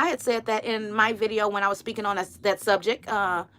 I had said that in my video when I was speaking on that subject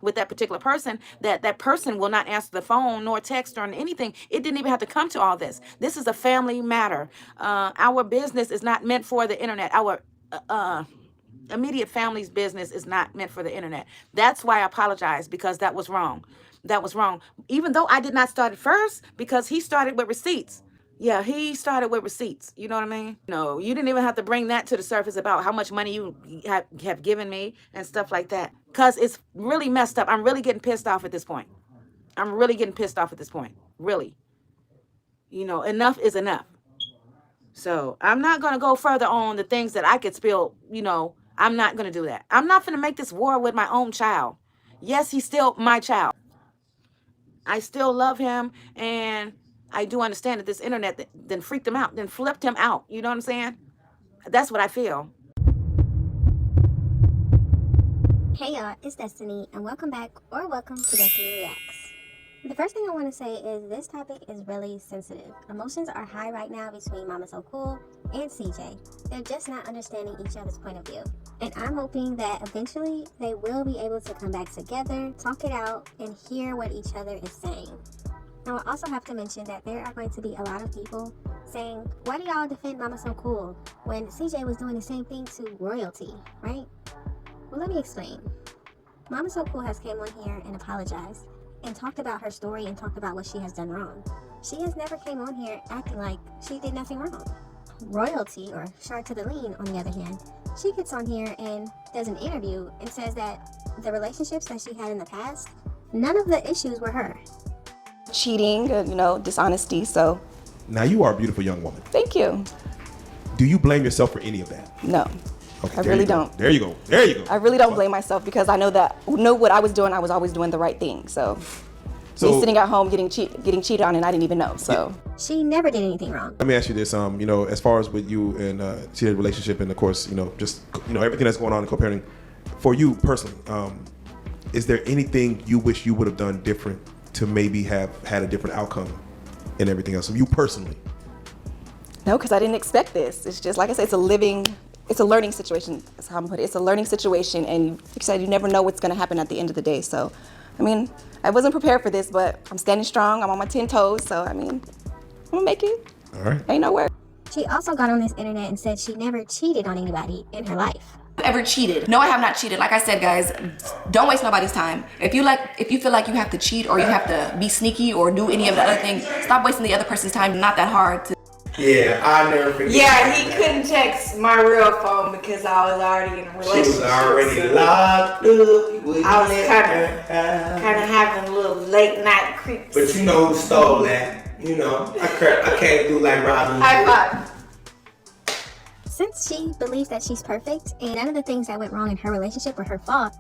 with that particular person, that person will not answer the phone nor text or anything. It didn't even have to come to all this. This is a family matter. Our business is not meant for the internet. Our immediate family's business is not meant for the internet. That's why I apologize, because that was wrong. That was wrong. Even though I did not start it first, because he started with receipts. Yeah, he started with receipts. You know what I mean? No, you didn't even have to bring that to the surface about how much money you have given me and stuff like that. Because it's really messed up. I'm really getting pissed off at this point. I'm really getting pissed off at this point. Really. You know, enough is enough. So I'm not going to go further on the things that I could spill. You know, I'm not going to do that. I'm not going to make this war with my own child. Yes, he's still my child. I still love him, and I do understand that this internet then freaked him out, then flipped him out. You know what I'm saying? That's what I feel. Hey y'all, it's Destiny, and welcome back, or welcome to Destiny Reacts. The first thing I want to say is this topic is really sensitive. Emotions are high right now between Mama So Cool and CJ. They're just not understanding each other's point of view. And I'm hoping that eventually they will be able to come back together, talk it out, and hear what each other is saying. Now, I also have to mention that there are going to be a lot of people saying, why do y'all defend Mama So Cool when CJ was doing the same thing to royalty, right? Well, let me explain. Mama So Cool has came on here and apologized and talked about her story and talked about what she has done wrong. She has never came on here acting like she did nothing wrong. Royalty, or Shar to the Lean, on the other hand, she gets on here and does an interview and says that the relationships that she had in the past, none of the issues were her. Cheating, you know, dishonesty, so. Now you are a beautiful young woman. Thank you. Do you blame yourself for any of that? No, Okay, I really don't. There you go, there you go. I really don't blame myself, because I know what I was doing, I was always doing the right thing, so. Me sitting at home getting cheated on, and I didn't even know, so. She never did anything wrong. Let me ask you this, you know, as far as with you and cheated relationship, and of course, you know, just, you know, everything that's going on in co-parenting, for you personally, is there anything you wish you would have done different to maybe have had a different outcome and everything else? So you personally? No, because I didn't expect this. It's just, like I said, it's a learning situation. That's how I'm putting it. It's a learning situation, and like I said, you never know what's going to happen at the end of the day. So, I mean, I wasn't prepared for this, but I'm standing strong. I'm on my 10 toes. So, I mean, I'm going to make it. All right. Ain't nowhere. She also got on this internet and said she never cheated on anybody in her life. Ever cheated? No, I have not cheated. Like I said, guys, don't waste nobody's time. If you feel like you have to cheat or you have to be sneaky or do any of the other things, stop wasting the other person's time. Not that hard to. Yeah, I never forget. Yeah, he couldn't text my real phone because I was already in a relationship. She was already locked up. I was kind of having little late night creeps. But you know who stole that? You know, I can't do like Robin. High five. Since she believes that she's perfect and none of the things that went wrong in her relationship were her fault,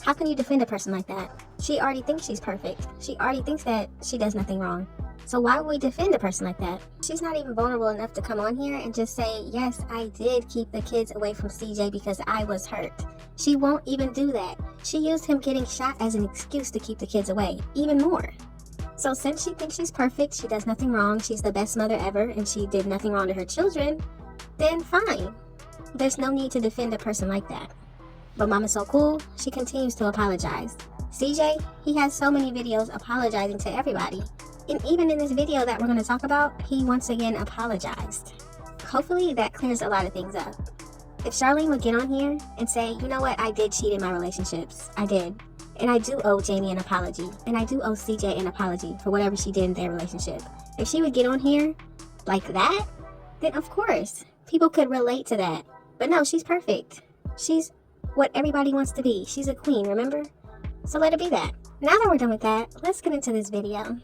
how can you defend a person like that? She already thinks she's perfect. She already thinks that she does nothing wrong. So why would we defend a person like that? She's not even vulnerable enough to come on here and just say, yes, I did keep the kids away from CJ because I was hurt. She won't even do that. She used him getting shot as an excuse to keep the kids away, even more. So since she thinks she's perfect, she does nothing wrong, she's the best mother ever, and she did nothing wrong to her children, then fine. There's no need to defend a person like that. But Mama So Cool, she continues to apologize. CJ, he has so many videos apologizing to everybody. And even in this video that we're going to talk about, he once again apologized. Hopefully that clears a lot of things up. If Charlene would get on here and say, you know what, I did cheat in my relationships. I did. And I do owe Jamie an apology. And I do owe CJ an apology for whatever she did in their relationship. If she would get on here like that, then of course, people could relate to that. But no, she's perfect. She's what everybody wants to be. She's a queen, remember? So let it be that. Now that we're done with that, let's get into this video.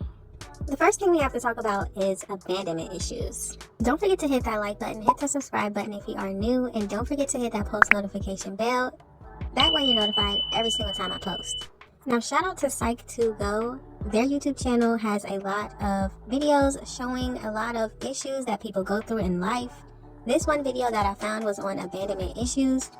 The first thing we have to talk about is abandonment issues. Don't forget to hit that like button, hit the subscribe button if you are new, and don't forget to hit that post notification bell. That way you're notified every single time I post. Now shout out to Psych2Go. Their YouTube channel has a lot of videos showing a lot of issues that people go through in life. This one video that I found was on abandonment issues.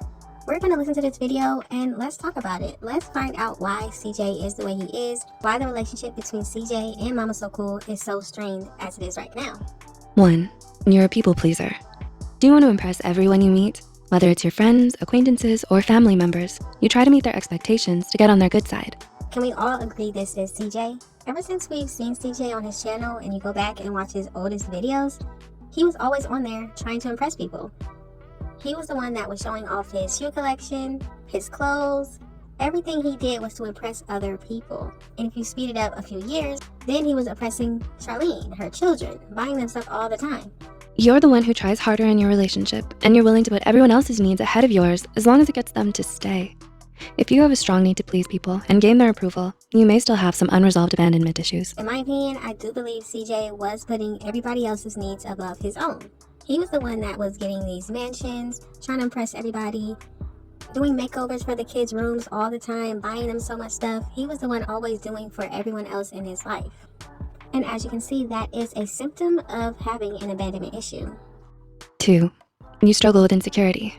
We're going to listen to this video and let's talk about it. Let's find out why CJ is the way he is, why the relationship between CJ and Mama So Cool is so strained as it is right now. 1. You're a people pleaser. Do you want to impress everyone you meet? Whether it's your friends, acquaintances, or family members, you try to meet their expectations to get on their good side. Can we all agree this is CJ? Ever since we've seen CJ on his channel and you go back and watch his oldest videos, he was always on there trying to impress people. He was the one that was showing off his shoe collection, his clothes. Everything he did was to impress other people. And if you speed it up a few years, then he was oppressing Charlene, her children, buying them stuff all the time. You're the one who tries harder in your relationship, and you're willing to put everyone else's needs ahead of yours as long as it gets them to stay. If you have a strong need to please people and gain their approval, you may still have some unresolved abandonment issues. In my opinion, I do believe CJ was putting everybody else's needs above his own. He was the one that was getting these mansions, trying to impress everybody, doing makeovers for the kids' rooms all the time, buying them so much stuff. He was the one always doing for everyone else in his life. And as you can see, that is a symptom of having an abandonment issue. 2. You struggle with insecurity.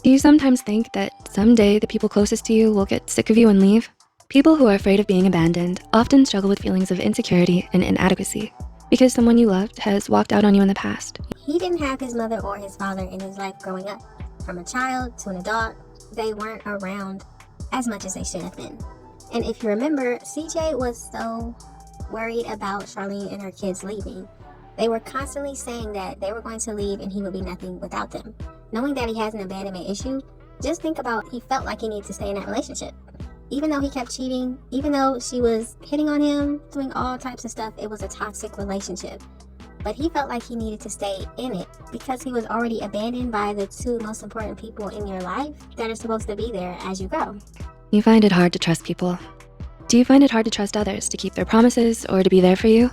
Do you sometimes think that someday the people closest to you will get sick of you and leave? People who are afraid of being abandoned often struggle with feelings of insecurity and inadequacy because someone you loved has walked out on you in the past. He didn't have his mother or his father in his life growing up. From a child to an adult, they weren't around as much as they should have been. And if you remember, CJ was so worried about Charlene and her kids leaving. They were constantly saying that they were going to leave and he would be nothing without them. Knowing that he has an abandonment issue, just think about he felt like he needed to stay in that relationship. Even though he kept cheating, even though she was hitting on him, doing all types of stuff, it was a toxic relationship. But he felt like he needed to stay in it because he was already abandoned by the two most important people in your life that are supposed to be there as you grow. You find it hard to trust people. Do you find it hard to trust others to keep their promises or to be there for you?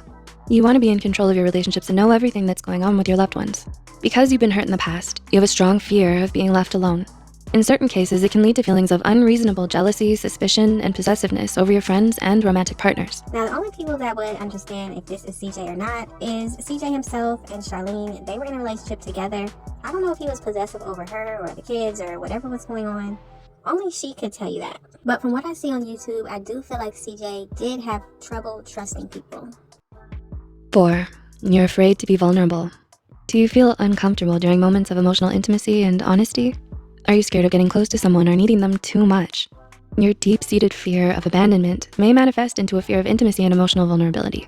You want to be in control of your relationships and know everything that's going on with your loved ones. Because you've been hurt in the past, you have a strong fear of being left alone. In certain cases, it can lead to feelings of unreasonable jealousy, suspicion, and possessiveness over your friends and romantic partners. Now, the only people that would understand if this is CJ or not is CJ himself and Charlene. They were in a relationship together. I don't know if he was possessive over her or the kids or whatever was going on. Only she could tell you that. But from what I see on YouTube, I do feel like CJ did have trouble trusting people. 4. You're afraid to be vulnerable. Do you feel uncomfortable during moments of emotional intimacy and honesty? Are you scared of getting close to someone or needing them too much? Your deep-seated fear of abandonment may manifest into a fear of intimacy and emotional vulnerability.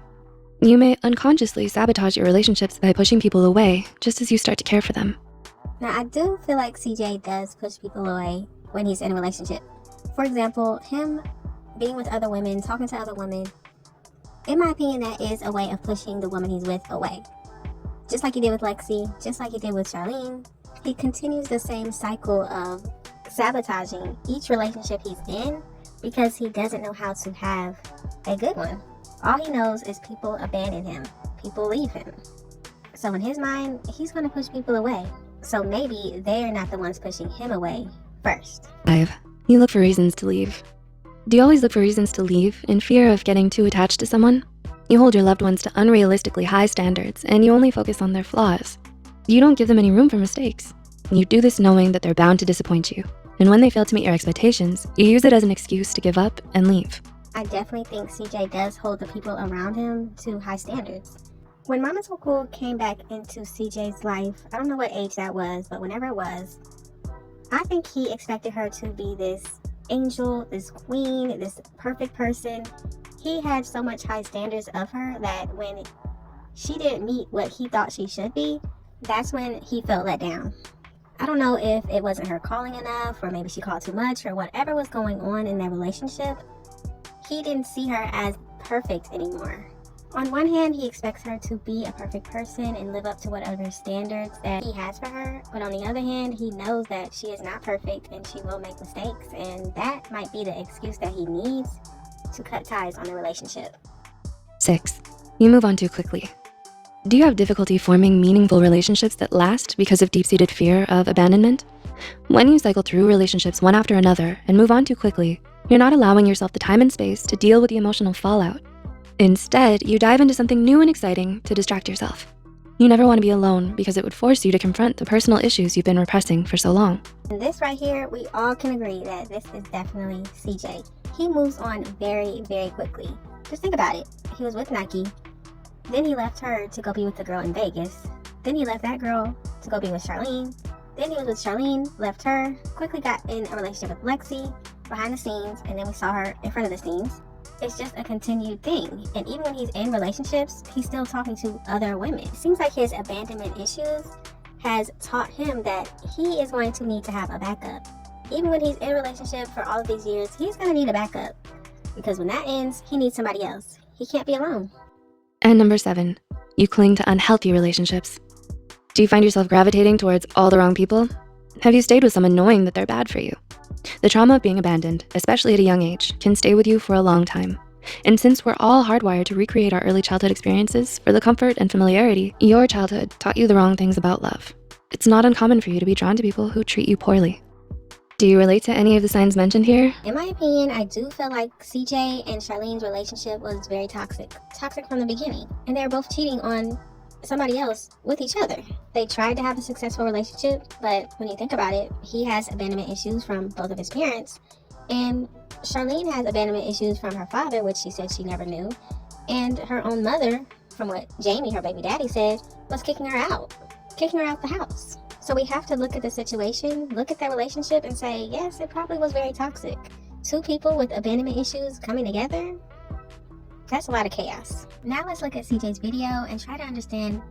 You may unconsciously sabotage your relationships by pushing people away just as you start to care for them. Now, I do feel like CJ does push people away when he's in a relationship. For example, him being with other women, talking to other women, in my opinion, that is a way of pushing the woman he's with away. Just like he did with Lexi, just like he did with Charlene, he continues the same cycle of sabotaging each relationship he's in because he doesn't know how to have a good one. All he knows is people abandon him, people leave him. So in his mind, he's going to push people away. So maybe they're not the ones pushing him away first. 5. You look for reasons to leave. Do you always look for reasons to leave in fear of getting too attached to someone? You hold your loved ones to unrealistically high standards and you only focus on their flaws. You don't give them any room for mistakes. You do this knowing that they're bound to disappoint you. And when they fail to meet your expectations, you use it as an excuse to give up and leave. I definitely think CJ does hold the people around him to high standards. When Mama So Cool came back into CJ's life, I don't know what age that was, but whenever it was, I think he expected her to be this angel, this queen, this perfect person. He had so much high standards of her that when she didn't meet what he thought she should be, that's when he felt let down. I don't know if it wasn't her calling enough, or maybe she called too much, or whatever was going on in their relationship. He didn't see her as perfect anymore. On one hand, he expects her to be a perfect person and live up to whatever standards that he has for her. But on the other hand, he knows that she is not perfect and she will make mistakes. And that might be the excuse that he needs to cut ties on the relationship. 6. You move on too quickly. Do you have difficulty forming meaningful relationships that last because of deep-seated fear of abandonment? When you cycle through relationships one after another and move on too quickly, you're not allowing yourself the time and space to deal with the emotional fallout. Instead, you dive into something new and exciting to distract yourself. You never want to be alone because it would force you to confront the personal issues you've been repressing for so long. And this right here, we all can agree that this is definitely CJ. He moves on very, very quickly. Just think about it. He was with Nike. Then he left her to go be with the girl in Vegas. Then he left that girl to go be with Charlene. Then he was with Charlene, left her, quickly got in a relationship with Lexi behind the scenes, and then we saw her in front of the scenes. It's just a continued thing. And even when he's in relationships, he's still talking to other women. It seems like his abandonment issues has taught him that he is going to need to have a backup. Even when he's in a relationship for all of these years, he's going to need a backup. Because when that ends, he needs somebody else. He can't be alone. And number 7, you cling to unhealthy relationships. Do you find yourself gravitating towards all the wrong people? Have you stayed with someone knowing that they're bad for you? The trauma of being abandoned, especially at a young age, can stay with you for a long time. And since we're all hardwired to recreate our early childhood experiences for the comfort and familiarity, your childhood taught you the wrong things about love. It's not uncommon for you to be drawn to people who treat you poorly. Do you relate to any of the signs mentioned here? In my opinion, I do feel like CJ and Charlene's relationship was very toxic. Toxic from the beginning. And they were both cheating on somebody else with each other. They tried to have a successful relationship, but when you think about it, he has abandonment issues from both of his parents, and Charlene has abandonment issues from her father, which she said she never knew, and her own mother, from what Jamie, her baby daddy, said, was kicking her out the house. So we have to look at the situation, look at their relationship, and say, yes, it probably was very toxic. Two people with abandonment issues coming together, that's a lot of chaos. Now let's look at CJ's video and try to understand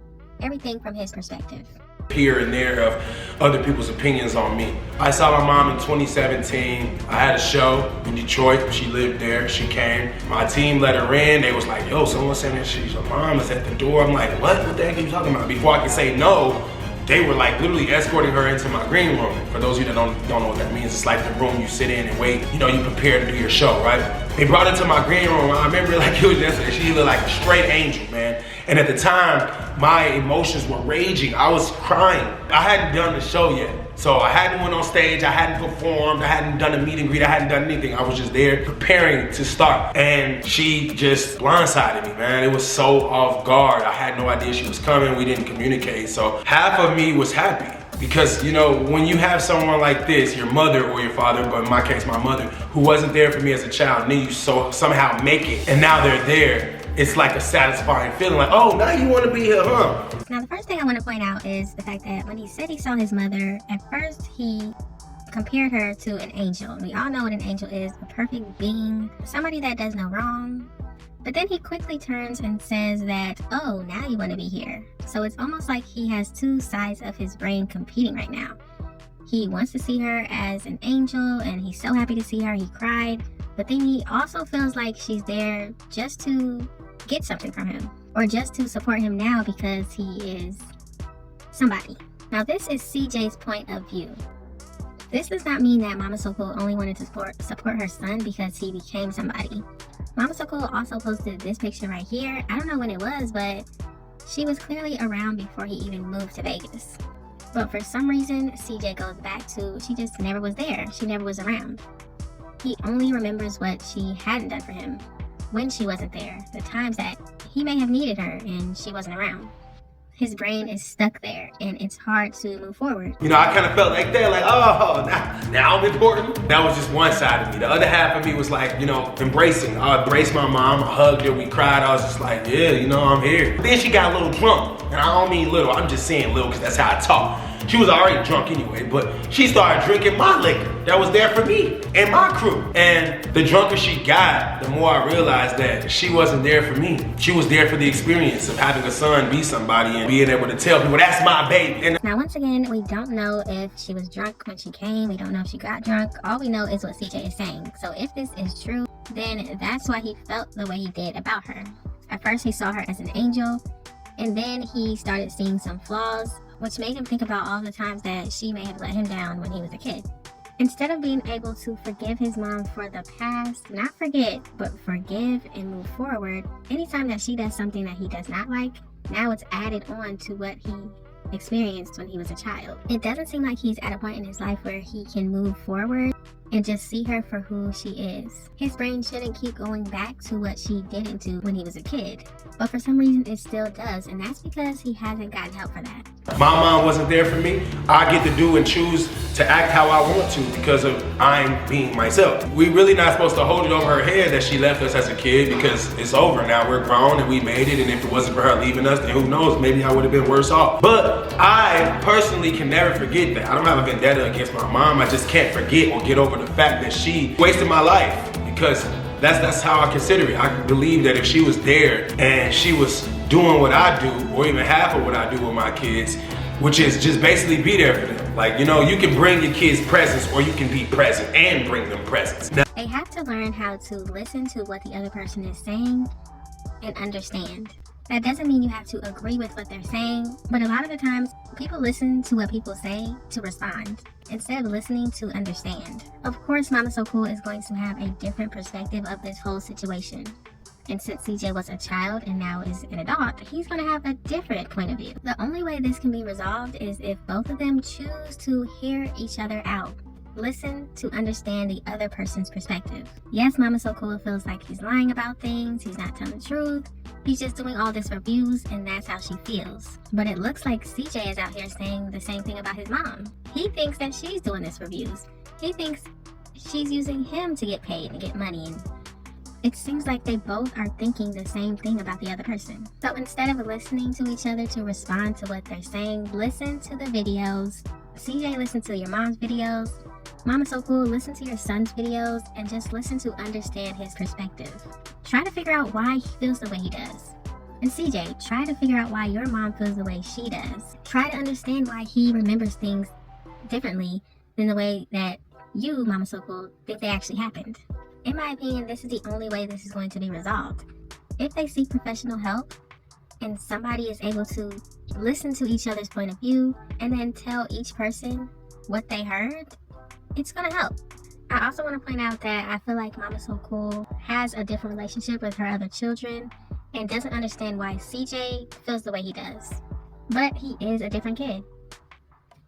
everything from his perspective. Here and there of other people's opinions on me. I saw my mom in 2017. I had a show in Detroit. She lived there. She came. My team let her in. They was like, yo, someone said that your mom is at the door. I'm like, what? What the heck are you talking about? Before I could say no, they were like literally escorting her into my green room. For those of you that don't know what that means, it's like the room you sit in and wait. You know, you prepare to do your show, right? They brought her to my green room. I remember like it was yesterday. She looked like a straight angel, man. And at the time, my emotions were raging. I was crying. I hadn't done the show yet. So I hadn't went on stage, I hadn't performed, I hadn't done a meet and greet, I hadn't done anything. I was just there preparing to start. And she just blindsided me, man. It was so off guard. I had no idea she was coming. We didn't communicate. So half of me was happy. Because, you know, when you have someone like this, your mother or your father, but in my case, my mother, who wasn't there for me as a child, and then you somehow make it, and now they're there, it's like a satisfying feeling, like, oh, now you want to be here, huh? Now, the first thing I want to point out is the fact that when he said he saw his mother, at first he compared her to an angel. We all know what an angel is, a perfect being, somebody that does no wrong. But then he quickly turns and says that, oh, now you want to be here. So it's almost like he has two sides of his brain competing right now. He wants to see her as an angel, and he's so happy to see her, he cried. But then he also feels like she's there just to get something from him, or just to support him now because he is somebody. Now, this is CJ's point of view. This does not mean that Mama Soko only wanted to support her son because he became somebody. Mama Soko also posted this picture right here. I don't know when it was, but she was clearly around before he even moved to Vegas. But for some reason, CJ goes back to, she just never was there. She never was around. He only remembers what she hadn't done for him when she wasn't there, the times that he may have needed her and she wasn't around. His brain is stuck there, and it's hard to move forward. You know, I kind of felt like that, like, oh, now I'm important. That was just one side of me. The other half of me was like, you know, embracing. I embraced my mom, I hugged her, we cried. I was just like, yeah, you know, I'm here. Then she got a little drunk, and I don't mean little, I'm just saying little because that's how I talk. She was already drunk anyway, but she started drinking my liquor that was there for me and my crew. And the drunker she got, the more I realized that she wasn't there for me. She was there for the experience of having a son be somebody and being able to tell people, that's my baby. And now, once again, we don't know if she was drunk when she came. We don't know if she got drunk. All we know is what CJ is saying. So if this is true, then that's why he felt the way he did about her. At first, he saw her as an angel, and then he started seeing some flaws, which made him think about all the times that she may have let him down when he was a kid. Instead of being able to forgive his mom for the past, not forget, but forgive and move forward, anytime that she does something that he does not like, now it's added on to what he experienced when he was a child. It doesn't seem like he's at a point in his life where he can move forward. and just see her for who she is. His brain shouldn't keep going back to what she didn't do when he was a kid, but for some reason it still does, and that's because he hasn't gotten help for that. My mom wasn't there for me. I get to do and choose to act how I want to because of I'm being myself. We really not supposed to hold it over her head that she left us as a kid, because it's over now. We're grown and we made it, and if it wasn't for her leaving us, then who knows, maybe I would have been worse off. But I personally can never forget that. I don't have a vendetta against my mom. I just can't forget or get over the fact that she wasted my life, because that's how I consider it. I believe that if she was there and she was doing what I do, or even half of what I do with my kids, which is just basically be there for them. Like, you know, you can bring your kids presents, or you can be present and bring them presents. Now, They have to learn how to listen to what the other person is saying and understand. That doesn't mean you have to agree with what they're saying, but a lot of the times people listen to what people say to respond instead of listening to understand. Of course, Mama So Cool is going to have a different perspective of this whole situation. And since CJ was a child and now is an adult, he's going to have a different point of view. The only way this can be resolved is if both of them choose to hear each other out. Listen to understand the other person's perspective. Yes, Mama So Cool feels like he's lying about things, he's not telling the truth, he's just doing all this for views, and that's how she feels. But it looks like CJ is out here saying the same thing about his mom. He thinks that she's doing this for views. He thinks she's using him to get paid and get money, and it seems like they both are thinking the same thing about the other person. So instead of listening to each other to respond to what they're saying, listen to the videos. CJ, listen to your mom's videos. Mama So Cool, listen to your son's videos, and just listen to understand his perspective. Try to figure out why he feels the way he does. And CJ, try to figure out why your mom feels the way she does. Try to understand why he remembers things differently than the way that you, Mama So Cool, think they actually happened. In my opinion, this is the only way this is going to be resolved. If they seek professional help and somebody is able to listen to each other's point of view and then tell each person what they heard, it's going to help. I also want to point out that I feel like Mama So Cool has a different relationship with her other children and doesn't understand why CJ feels the way he does. But he is a different kid.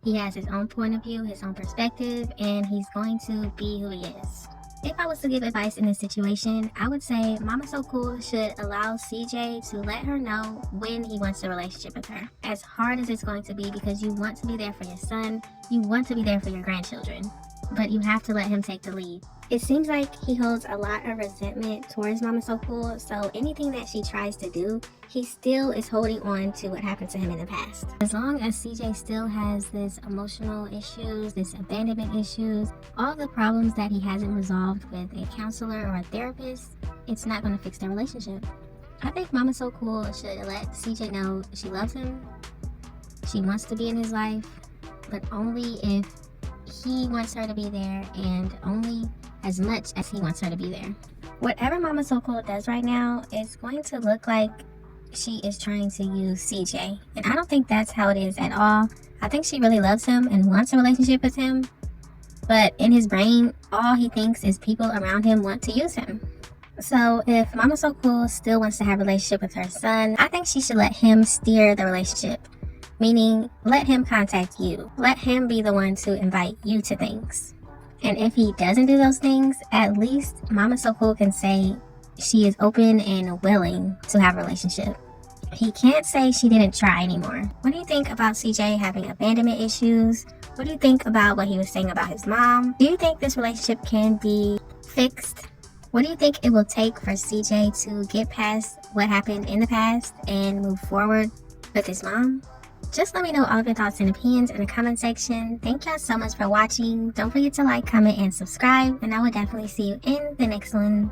He has his own point of view, his own perspective, and he's going to be who he is. If I was to give advice in this situation, I would say Mama So Cool should allow CJ to let her know when he wants a relationship with her. As hard as it's going to be, because you want to be there for your son, you want to be there for your grandchildren, but you have to let him take the lead. It seems like he holds a lot of resentment towards Mama So Cool, so anything that she tries to do, he still is holding on to what happened to him in the past. As long as CJ still has this emotional issues, this abandonment issues, all the problems that he hasn't resolved with a counselor or a therapist, it's not going to fix their relationship. I think Mama So Cool should let CJ know she loves him, she wants to be in his life, but only if he wants her to be there and only as much as he wants her to be there. Whatever Mama So Cool does right now is going to look like she is trying to use CJ, and I don't think that's how it is at all. I think she really loves him and wants a relationship with him, but in his brain, all he thinks is people around him want to use him. So if Mama So Cool still wants to have a relationship with her son, I think she should let him steer the relationship. Meaning, let him contact you. Let him be the one to invite you to things. And if he doesn't do those things, at least Mama So Cool can say she is open and willing to have a relationship. He can't say she didn't try anymore. What do you think about CJ having abandonment issues? What do you think about what he was saying about his mom? Do you think this relationship can be fixed? What do you think it will take for CJ to get past what happened in the past and move forward with his mom? Just let me know all of your thoughts and opinions in the comment section. Thank y'all so much for watching. Don't forget to like, comment, and subscribe, and I will definitely see you in the next one.